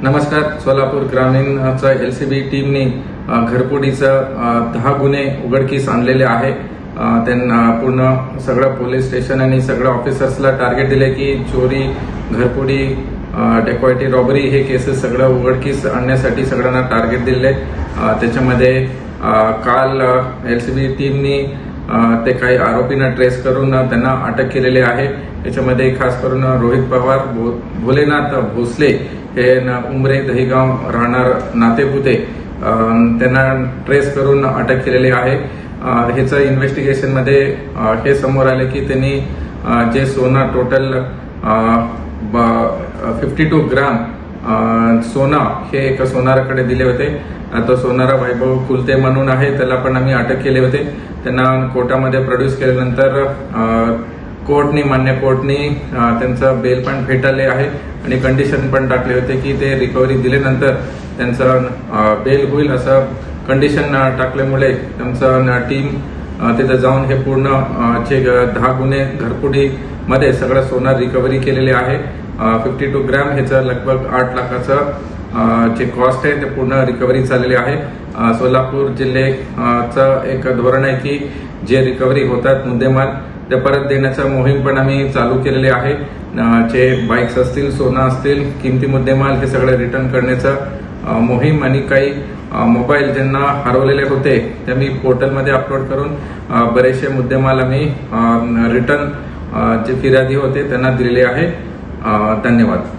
नमस्कार. सोलापूर ग्रामीणचा एलसीबी टीमने घरफोडीचं 10 गुन्हे उघडकीस आणलेले आहे. त्यांना पूर्ण सगळं पोलीस स्टेशन आणि सगळ्या ऑफिसर्सला टार्गेट दिले की चोरी, घरफोडी, डेकॉयटी, रॉबरी हे केसेस सगळं उघडकीस आणण्यासाठी सगळ्यांना टार्गेट दिले. त्याच्यामध्ये काल एलसीबी टीमनी ते काही आरोपींना ट्रेस करून त्यांना अटक केलेली आहे. याच्यामध्ये खास करून रोहित पवार, भोलेनाथ भोसले हे उमरे दहीगाव राहणार नातेपुते त्यांना ट्रेस करून अटक केलेली आहे. ह्याचं इन्व्हेस्टिगेशन मध्ये हे समोर आले की त्यांनी जे सोना टोटल 52 ग्राम सोना हे एका सोनाराकडे दिले होते. तो सोनारा वैभव कुलते म्हणून आहे, त्याला पण आम्ही अटक केले होते. त्यांना कोर्टामध्ये प्रोड्यूस केल्यानंतर मान्य कोर्टनी त्यांचं बेल पण फेटाळले आहे आणि कंडिशन पण टाकले होते की ते रिकव्हरी दिल्यानंतर त्यांचं बेल होईल असं कंडिशन टाकल्यामुळे त्यांचं टीम तिथे जाऊन हे पूर्ण 10 गुन्हे घरफोडीमध्ये सगळं सोना रिकव्हरी केलेले आहे. 52 ग्रॅम ह्याचं लगभग 8 लाखाचं जे कॉस्ट आहे ते पूर्ण रिकव्हरी झालेली आहे. सोलापूर जिल्ह्याचं एक धोरण आहे की जे रिकव्हरी होतात मुद्देमाल ते परत देण्याचा मोहीम पण आम्ही चालू केलेली आहे. जे बाईक्स असतील, सोना असतील, किमती मुद्देमाल हे सगळे रिटर्न करण्याचं मोहीम आणि काही मोबाईल ज्यांना हरवलेले होते ते आम्ही पोर्टलमध्ये अपलोड करून बरेचसे मुद्देमाल आम्ही रिटर्न जे फिर्यादी होते त्यांना दिलेले आहे. धन्यवाद.